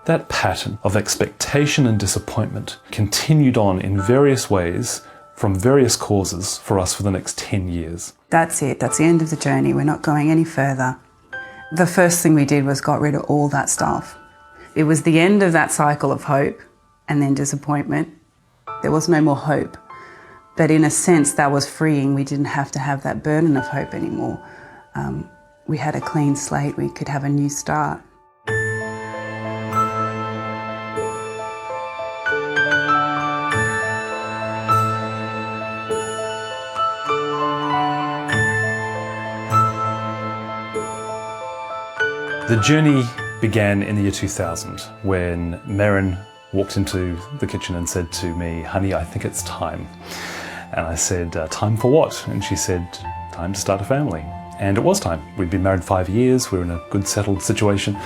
That pattern of expectation and disappointment continued on in various ways from various causes for us for the next 10 years. That's it. That's the end of the journey. We're not going any further. The first thing we did was got rid of all that stuff. It was the end of that cycle of hope and then disappointment. There was no more hope. But in a sense, that was freeing. We didn't have to have that burden of hope anymore. We had a clean slate. We could have a new start. The journey began in the year 2000 when Merryn walked into the kitchen and said to me, "Honey, I think it's time." And I said, "Time for what?" And she said, "Time to start a family." And it was time. We'd been married 5 years, we were in a good settled situation.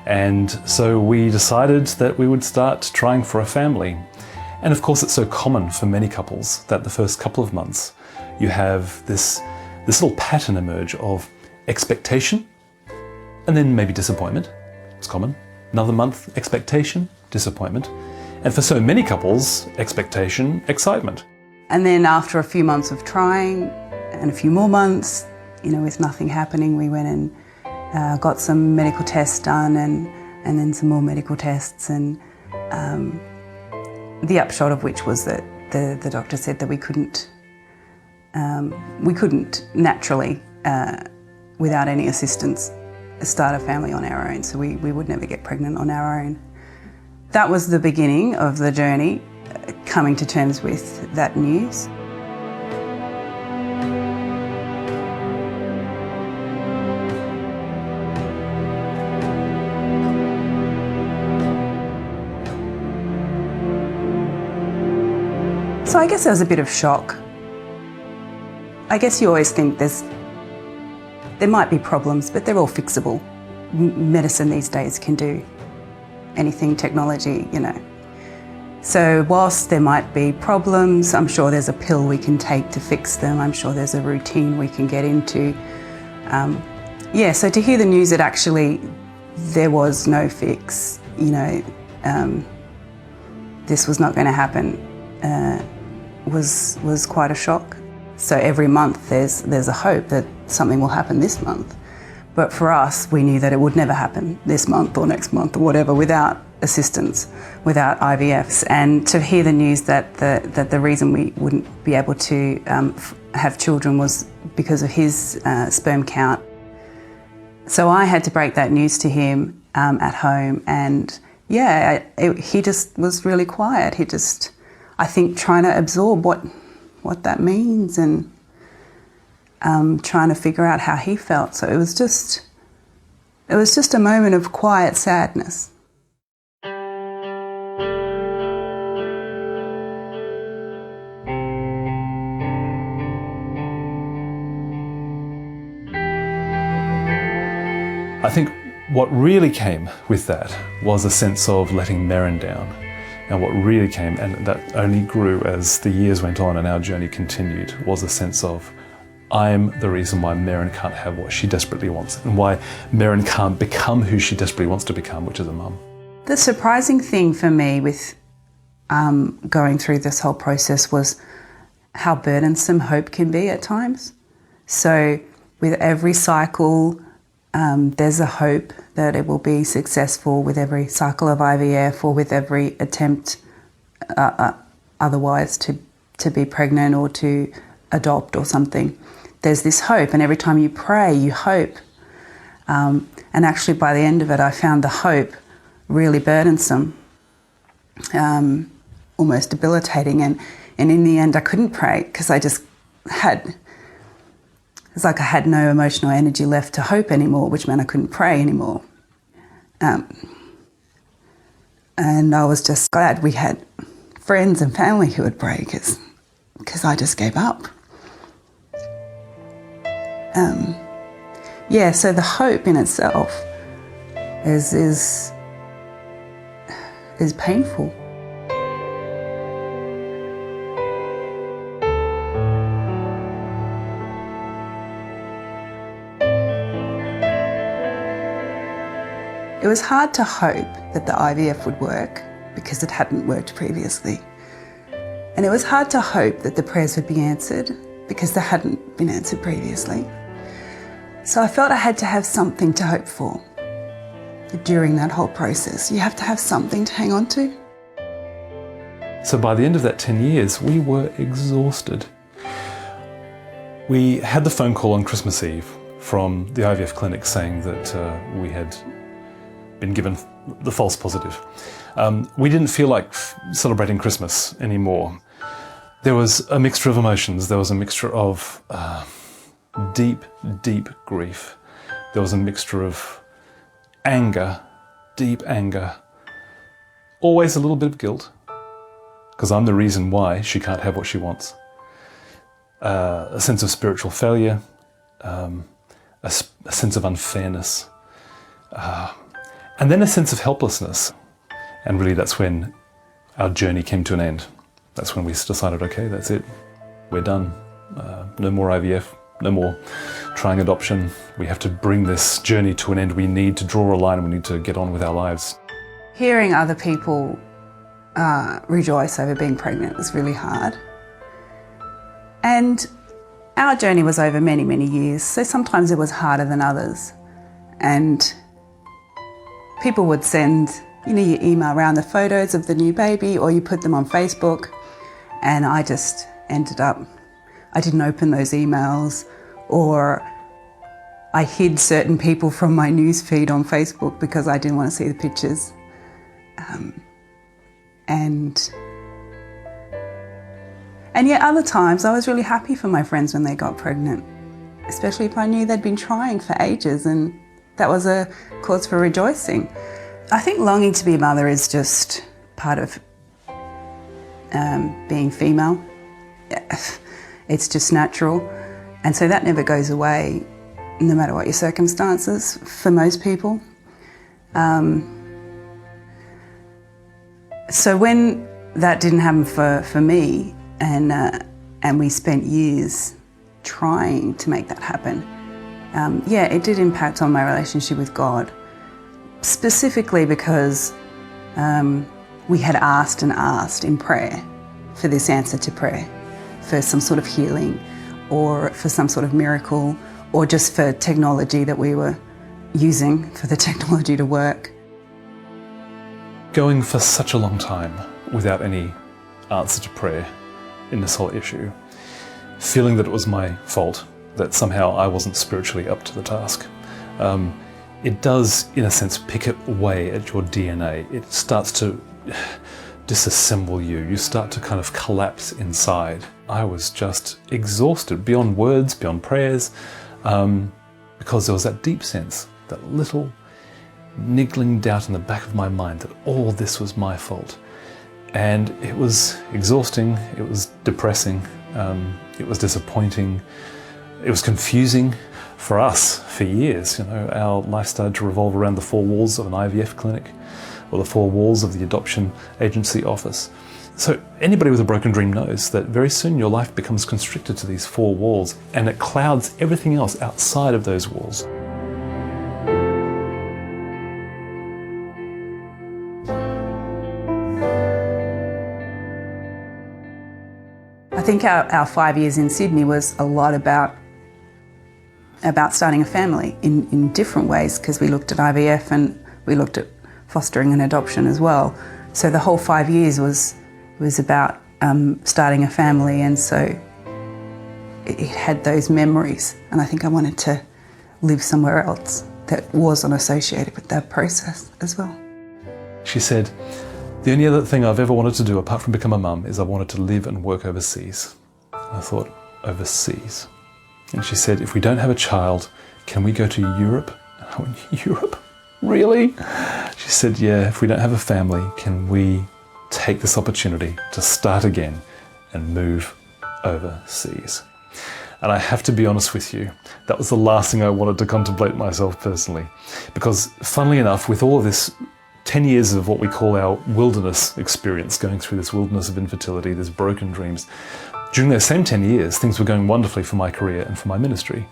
And so we decided that we would start trying for a family. And of course it's so common for many couples that the first couple of months you have this little pattern emerge of expectation, and then maybe disappointment. It's common. Another month, expectation, disappointment. And for so many couples, expectation, excitement. And then after a few months of trying and a few more months, with nothing happening, we went and got some medical tests done and then some more medical tests. And the upshot of which was that the doctor said that we couldn't naturally, without any assistance, start a family on our own, so we would never get pregnant on our own. That was the beginning of the journey, coming to terms with that news. So I guess there was a bit of shock. I guess you always think there might be problems, but they're all fixable. Medicine these days can do anything, technology. So whilst there might be problems, I'm sure there's a pill we can take to fix them. I'm sure there's a routine we can get into. So to hear the news that actually there was no fix, this was not going to happen, was quite a shock. So every month there's a hope that something will happen this month. But for us, we knew that it would never happen this month or next month or whatever without assistance, without IVFs. And to hear the news that the reason we wouldn't be able to have children was because of his sperm count. So I had to break that news to him at home, and he just was really quiet. He just, I think, trying to absorb what that means and trying to figure out how he felt. So it was just a moment of quiet sadness. I think what really came with that was a sense of letting Merryn down. And what really came, and that only grew as the years went on and our journey continued, was a sense of, I'm the reason why Merryn can't have what she desperately wants and why Merryn can't become who she desperately wants to become, which is a mum. The surprising thing for me with going through this whole process was how burdensome hope can be at times. So with every cycle, there's a hope that it will be successful with every cycle of IVF or with every attempt otherwise to be pregnant or to adopt or something. There's this hope, and every time you pray, you hope. And actually by the end of it, I found the hope really burdensome, almost debilitating. And in the end, I couldn't pray because I just it's like I had no emotional energy left to hope anymore, which meant I couldn't pray anymore. And I was just glad we had friends and family who would pray because I just gave up. So the hope in itself is painful. It It was hard to hope that the IVF would work because it hadn't worked previously. And it was hard to hope that the prayers would be answered because they hadn't been answered previously. So I felt I had to have something to hope for during that whole process. You have to have something to hang on to. So by the end of that 10 years, we were exhausted. We had the phone call on Christmas Eve from the IVF clinic saying that we had been given the false positive. We didn't feel like celebrating Christmas anymore. There was a mixture of emotions. There was a mixture of deep, deep grief. There was a mixture of anger, deep anger, always a little bit of guilt, because I'm the reason why she can't have what she wants. A sense of spiritual failure, a sense of unfairness, and then a sense of helplessness. And really that's when our journey came to an end. That's when we decided, okay, that's it. We're done. No more IVF, no more trying adoption. We have to bring this journey to an end. We need to draw a line. We need to get on with our lives. Hearing other people rejoice over being pregnant was really hard. And our journey was over many, many years, so sometimes it was harder than others. And people would send, you email around the photos of the new baby, or you put them on Facebook, and I just ended up, I didn't open those emails, or I hid certain people from my news feed on Facebook because I didn't want to see the pictures. And yet other times I was really happy for my friends when they got pregnant, especially if I knew they'd been trying for ages, and that was a cause for rejoicing. I think longing to be a mother is just part of being female. It's just natural, and so that never goes away no matter what your circumstances for most people. So when that didn't happen for me, and we spent years trying to make that happen, it did impact on my relationship with God, specifically because we had asked and asked in prayer for this answer to prayer, for some sort of healing, or for some sort of miracle, or just for technology that we were using for the technology to work. Going for such a long time without any answer to prayer in this whole issue, feeling that it was my fault, that somehow I wasn't spiritually up to the task. It does, in a sense, pick away at your DNA. It starts to disassemble you. You start to kind of collapse inside. I was just exhausted beyond words, beyond prayers, because there was that deep sense, that little niggling doubt in the back of my mind that all this was my fault. And it was exhausting, it was depressing, it was disappointing, it was confusing for us for years. Our life started to revolve around the four walls of an IVF clinic or the four walls of the adoption agency office. So anybody with a broken dream knows that very soon your life becomes constricted to these four walls, and it clouds everything else outside of those walls. I think our 5 years in Sydney was a lot about starting a family in different ways, because we looked at IVF and we looked at fostering and adoption as well. So the whole 5 years was about starting a family, and so it had those memories, and I think I wanted to live somewhere else that wasn't associated with that process as well. She said, "The only other thing I've ever wanted to do apart from become a mum is I wanted to live and work overseas." I thought, overseas? And she said, "If we don't have a child, can we go to Europe?" And I went, "Europe? Really?" She said, "Yeah, if we don't have a family, can we take this opportunity to start again and move overseas?" And I have to be honest with you, that was the last thing I wanted to contemplate myself personally. Because funnily enough, with all of this 10 years of what we call our wilderness experience, going through this wilderness of infertility, these broken dreams, during those same 10 years, things were going wonderfully for my career and for my ministry.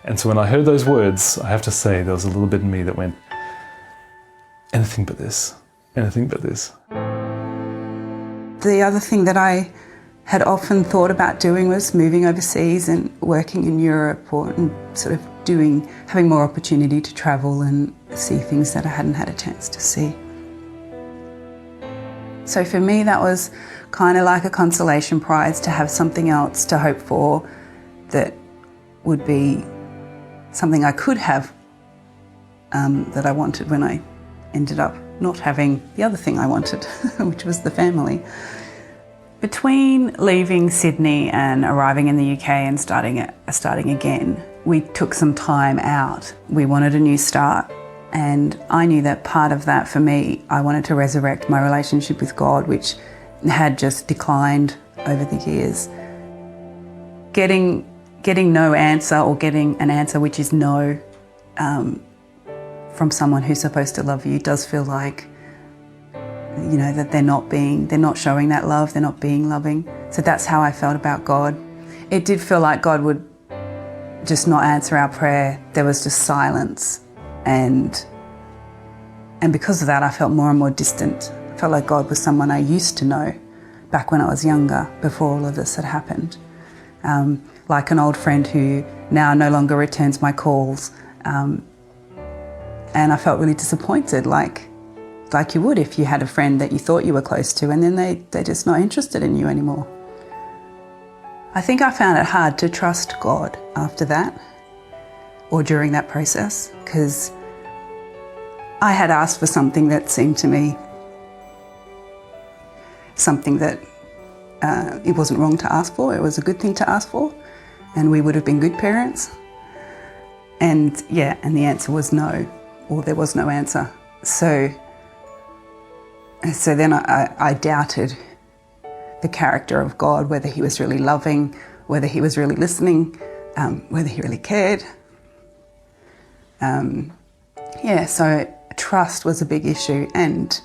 And so when I heard those words, I have to say there was a little bit in me that went, anything but this, anything but this. The other thing that I had often thought about doing was moving overseas and working in Europe, or sort of having more opportunity to travel and see things that I hadn't had a chance to see. So for me, that was kind of like a consolation prize, to have something else to hope for that would be something I could have, that I wanted when I ended up not having the other thing I wanted, which was the family. Between leaving Sydney and arriving in the UK and starting again, we took some time out. We wanted a new start, and I knew that part of that for me, I wanted to resurrect my relationship with God, which had just declined over the years. Getting no answer, or getting an answer which is no, from someone who's supposed to love you, does feel like, you know, that they're not showing that love, they're not being loving. So that's how I felt about God. It did feel like God would just not answer our prayer. There was just silence, and because of that, I felt more and more distant. I felt like God was someone I used to know back when I was younger, before all of this had happened. Like an old friend who now no longer returns my calls, and I felt really disappointed, like you would if you had a friend that you thought you were close to, and then they're just not interested in you anymore. I think I found it hard to trust God after that, or during that process, because I had asked for something that seemed to me something that it wasn't wrong to ask for, it was a good thing to ask for, and we would have been good parents. And the answer was no, or there was no answer. So then I doubted the character of God, whether he was really loving, whether he was really listening, whether he really cared. So trust was a big issue, and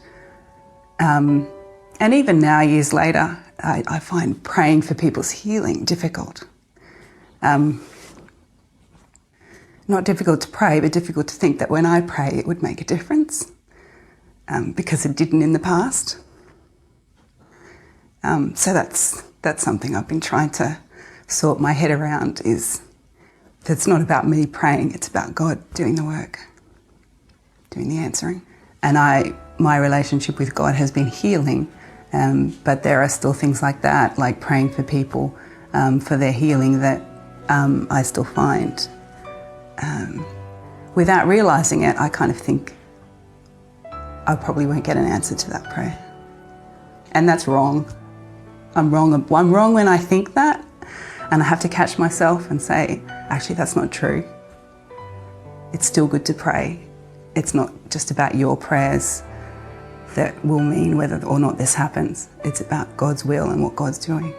even now, years later, I find praying for people's healing difficult. Not difficult to pray, but difficult to think that when I pray it would make a difference, because it didn't in the past. So that's something I've been trying to sort my head around, is that it's not about me praying, it's about God doing the work, doing the answering. And my relationship with God has been healing, but there are still things like that, like praying for people for their healing, that I still find. Without realising it, I kind of think I probably won't get an answer to that prayer. And that's wrong. I'm wrong when I think that, and I have to catch myself and say, actually, that's not true. It's still good to pray. It's not just about your prayers that will mean whether or not this happens. It's about God's will and what God's doing.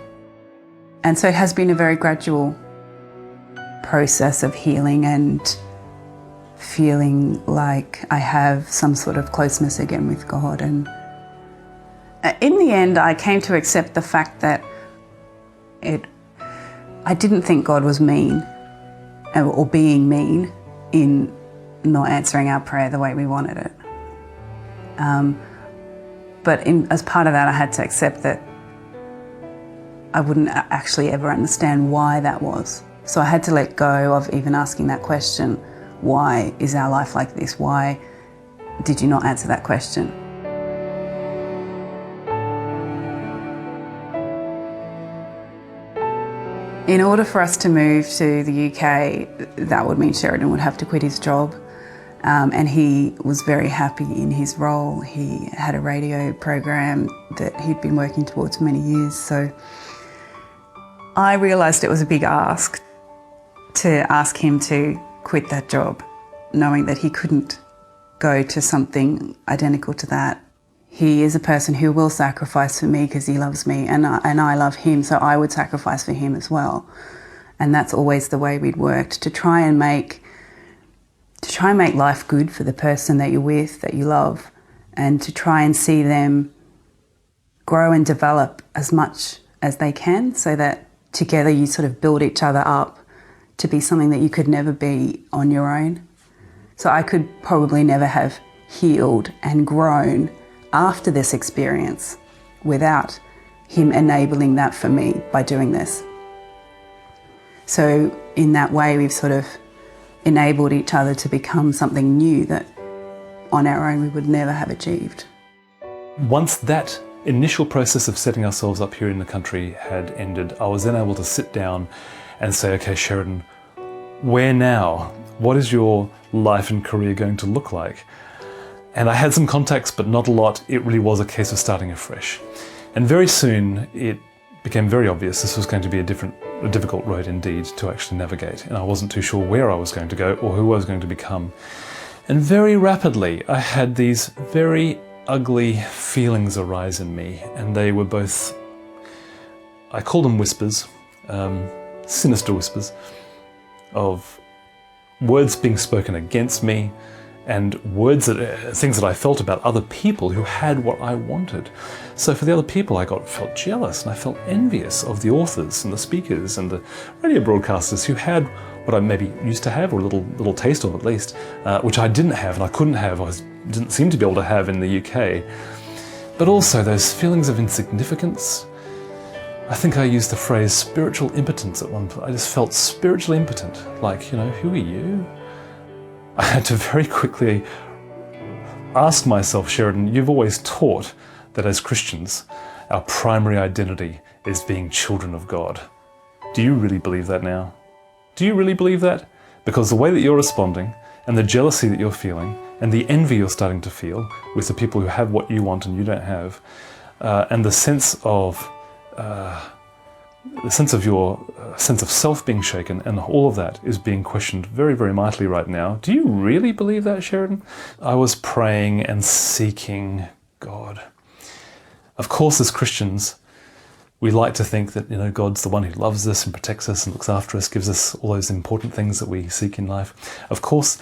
And so it has been a very gradual process of healing and feeling like I have some sort of closeness again with God. And in the end, I came to accept the fact that I didn't think God was mean or being mean in not answering our prayer the way we wanted it. But as part of that, I had to accept that I wouldn't actually ever understand why that was. So I had to let go of even asking that question, why is our life like this? Why did you not answer that question? In order for us to move to the UK, that would mean Sheridan would have to quit his job. And he was very happy in his role. He had a radio program that he'd been working towards for many years. So I realised it was a big ask to ask him to quit that job, knowing that he couldn't go to something identical to that. He is a person who will sacrifice for me because he loves me, and I love him, so I would sacrifice for him as well. And that's always the way we'd worked, to try and make life good for the person that you're with, that you love, and to try and see them grow and develop as much as they can, so that together you sort of build each other up to be something that you could never be on your own. So I could probably never have healed and grown after this experience without him enabling that for me by doing this. So in that way, we've sort of enabled each other to become something new that on our own we would never have achieved. Once that initial process of setting ourselves up here in the country had ended, I was then able to sit down and say, okay, Sheridan, where now? What is your life and career going to look like? And I had some contacts, but not a lot. It really was a case of starting afresh. And very soon it became very obvious this was going to be a difficult road indeed to actually navigate. And I wasn't too sure where I was going to go or who I was going to become. And very rapidly I had these very ugly feelings arise in me. And they were both, I call them whispers, sinister whispers of words being spoken against me, and things that I felt about other people who had what I wanted. So for the other people, I felt jealous and I felt envious of the authors and the speakers and the radio broadcasters who had what I maybe used to have, or a little taste of at least, which I didn't have and I couldn't have, didn't seem to be able to have in the UK. But also those feelings of insignificance. I think I used the phrase spiritual impotence at one point. I just felt spiritually impotent, like, who are you? I had to very quickly ask myself, Sheridan, you've always taught that as Christians, our primary identity is being children of God. Do you really believe that now? Do you really believe that? Because the way that you're responding, and the jealousy that you're feeling, and the envy you're starting to feel with the people who have what you want and you don't have, and the sense of your sense of self being shaken, and all of that is being questioned very, very mightily right now. Do you really believe that, Sheridan? I was praying and seeking God. Of course, as Christians, we like to think that God's the one who loves us and protects us and looks after us, gives us all those important things that we seek in life. Of course,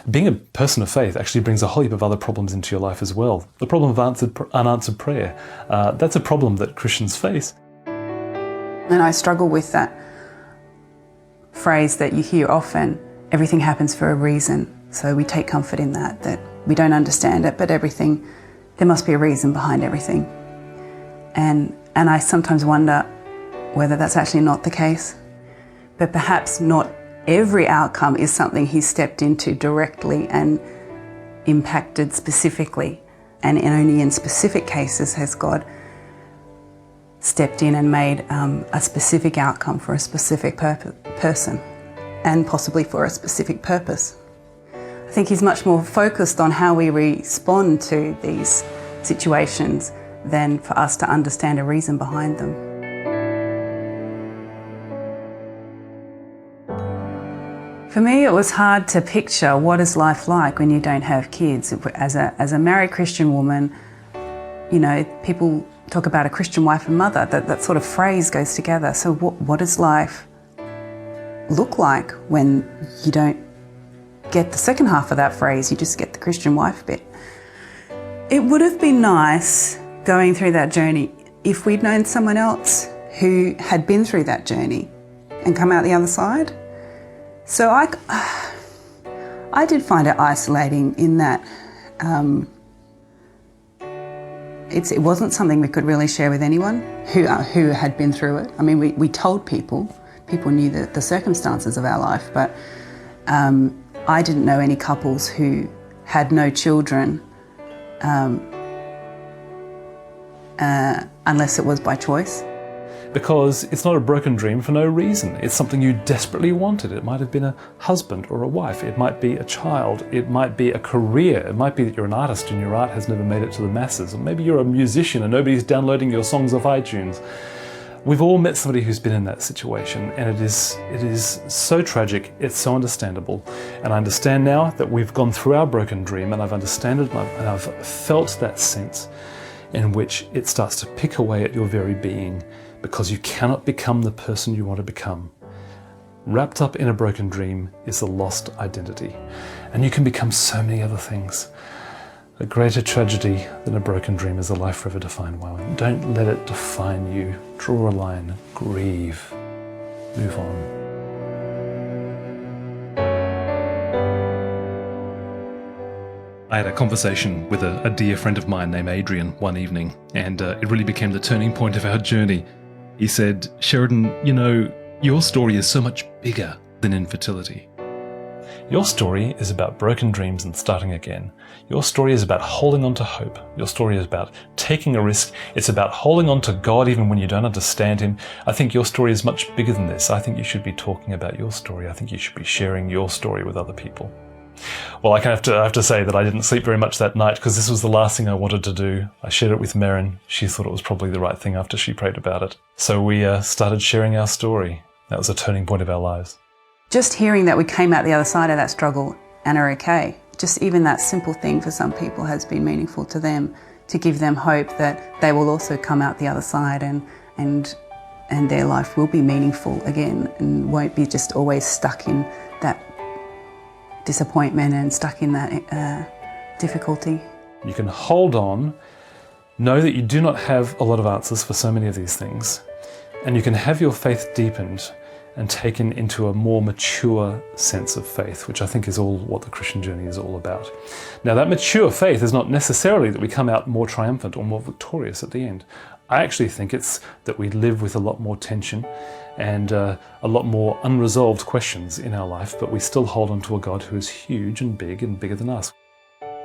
being a person of faith actually brings a whole heap of other problems into your life as well. The problem of unanswered prayer, that's a problem that Christians face. And I struggle with that phrase that you hear often, everything happens for a reason. So we take comfort in that we don't understand it, but there must be a reason behind everything. And I sometimes wonder whether that's actually not the case. But perhaps not every outcome is something He stepped into directly and impacted specifically. And only in specific cases has God stepped in and made a specific outcome for a specific person, and possibly for a specific purpose. I think He's much more focused on how we respond to these situations than for us to understand a reason behind them. For me, it was hard to picture what is life like when you don't have kids. As a married Christian woman, people talk about a Christian wife and mother, that sort of phrase goes together. So what does life look like when you don't get the second half of that phrase, you just get the Christian wife bit? It would have been nice going through that journey if we'd known someone else who had been through that journey and come out the other side. So I did find it isolating in that it wasn't something we could really share with anyone who had been through it. I mean, we told people knew the circumstances of our life, but I didn't know any couples who had no children unless it was by choice. Because it's not a broken dream for no reason. It's something you desperately wanted. It might have been a husband or a wife. It might be a child. It might be a career. It might be that you're an artist and your art has never made it to the masses. Or maybe you're a musician and nobody's downloading your songs off iTunes. We've all met somebody who's been in that situation, and it is so tragic, it's so understandable. And I understand now that we've gone through our broken dream, and I've understood it, and I've felt that sense in which it starts to pick away at your very being, because you cannot become the person you want to become. Wrapped up in a broken dream is a lost identity, and you can become so many other things. A greater tragedy than a broken dream is a life forever defined by one. Don't let it define you. Draw a line, grieve, move on. I had a conversation with a dear friend of mine named Adrian one evening, and it really became the turning point of our journey. He said, "Sheridan, you know, your story is so much bigger than infertility. Your story is about broken dreams and starting again. Your story is about holding on to hope. Your story is about taking a risk. It's about holding on to God even when you don't understand Him. I think your story is much bigger than this. I think you should be talking about your story. I think you should be sharing your story with other people." Well, I have to say that I didn't sleep very much that night because this was the last thing I wanted to do. I shared it with Merryn. She thought it was probably the right thing after she prayed about it. So we started sharing our story. That was a turning point of our lives. Just hearing that we came out the other side of that struggle and are okay, just even that simple thing for some people has been meaningful to them, to give them hope that they will also come out the other side and their life will be meaningful again and won't be just always stuck in that disappointment and stuck in that difficulty. You can hold on, know that you do not have a lot of answers for so many of these things, and you can have your faith deepened and taken into a more mature sense of faith, which I think is all what the Christian journey is all about. Now, that mature faith is not necessarily that we come out more triumphant or more victorious at the end. I actually think it's that we live with a lot more tension and a lot more unresolved questions in our life, but we still hold on to a God who is huge and bigger than us.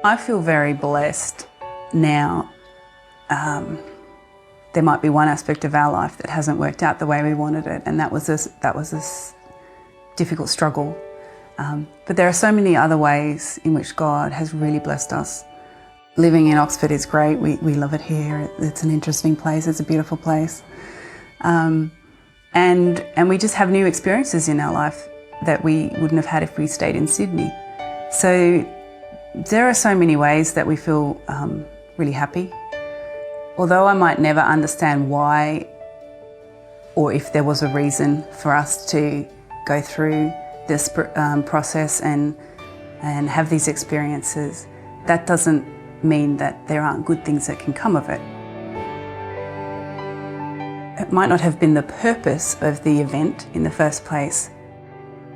I feel very blessed now. There might be one aspect of our life that hasn't worked out the way we wanted it, and that was a difficult struggle. But there are so many other ways in which God has really blessed us. Living in Oxford is great. We love it here. It's an interesting place. It's a beautiful place. And we just have new experiences in our life that we wouldn't have had if we stayed in Sydney. So there are so many ways that we feel really happy. Although I might never understand why or if there was a reason for us to go through this process and have these experiences, that doesn't mean that there aren't good things that can come of it. It might not have been the purpose of the event in the first place,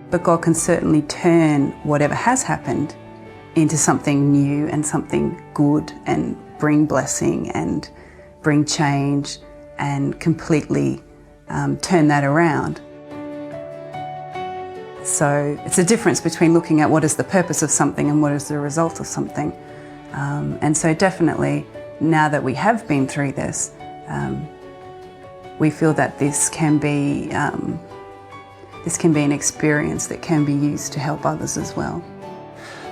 but God can certainly turn whatever has happened into something new and something good and bring blessing and bring change and completely turn that around. So it's a difference between looking at what is the purpose of something and what is the result of something. And so definitely now that we have been through this, we feel that this can be an experience that can be used to help others as well.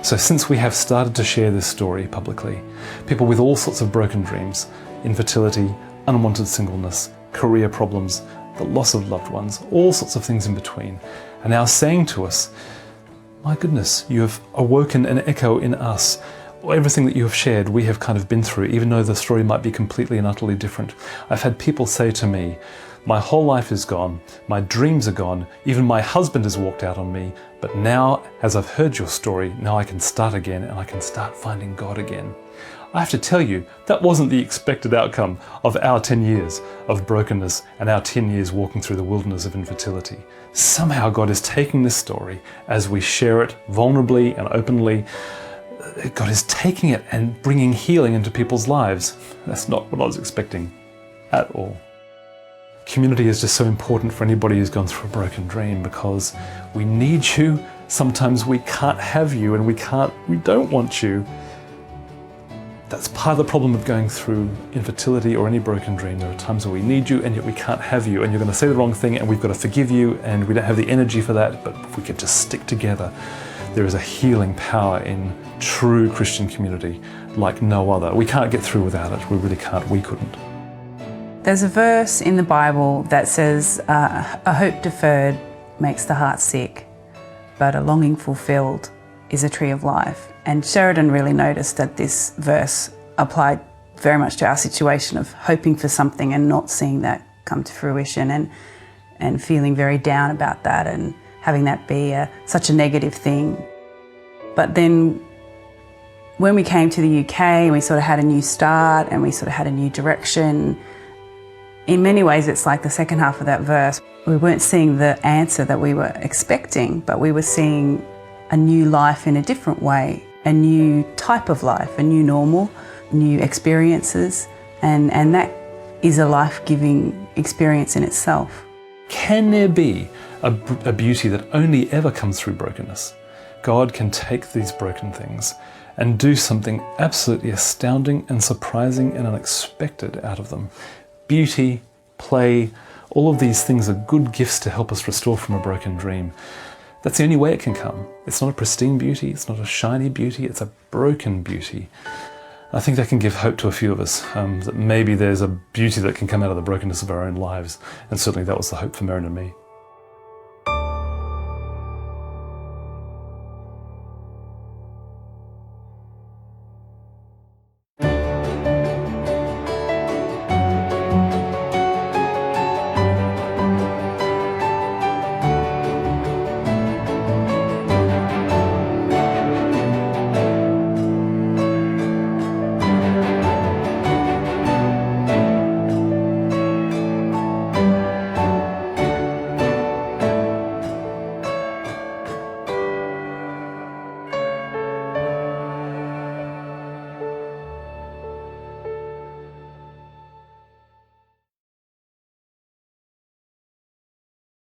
So since we have started to share this story publicly, people with all sorts of broken dreams, infertility, unwanted singleness, career problems, the loss of loved ones, all sorts of things in between, are now saying to us, "My goodness, you have awoken an echo in us. Everything that you have shared, we have kind of been through, even though the story might be completely and utterly different." I've had people say to me, "My whole life is gone, my dreams are gone, even my husband has walked out on me, but now, as I've heard your story, now I can start again and I can start finding God again." I have to tell you, that wasn't the expected outcome of our 10 years of brokenness and our 10 years walking through the wilderness of infertility. Somehow God is taking this story as we share it vulnerably and openly. God is taking it and bringing healing into people's lives. That's not what I was expecting at all. Community is just so important for anybody who's gone through a broken dream because we need you. Sometimes we can't have you and we don't want you. That's part of the problem of going through infertility or any broken dream. There are times where we need you and yet we can't have you, and you're going to say the wrong thing and we've got to forgive you and we don't have the energy for that, but if we could just stick together, there is a healing power in true Christian community like no other. We can't get through without it. We really can't. We couldn't. There's a verse in the Bible that says, a hope deferred makes the heart sick, but a longing fulfilled is a tree of life. And Sheridan really noticed that this verse applied very much to our situation of hoping for something and not seeing that come to fruition and feeling very down about that and having that be such a negative thing. But then when we came to the UK, we sort of had a new start and we sort of had a new direction. In many ways, it's like the second half of that verse. We weren't seeing the answer that we were expecting, but we were seeing a new life in a different way. a new type of life, a new normal, new experiences, and that is a life-giving experience in itself. Can there be a beauty that only ever comes through brokenness? God can take these broken things and do something absolutely astounding and surprising and unexpected out of them. Beauty, play, all of these things are good gifts to help us restore from a broken dream. That's the only way it can come. It's not a pristine beauty, it's not a shiny beauty, it's a broken beauty. I think that can give hope to a few of us, that maybe there's a beauty that can come out of the brokenness of our own lives, and certainly that was the hope for Merryn and me.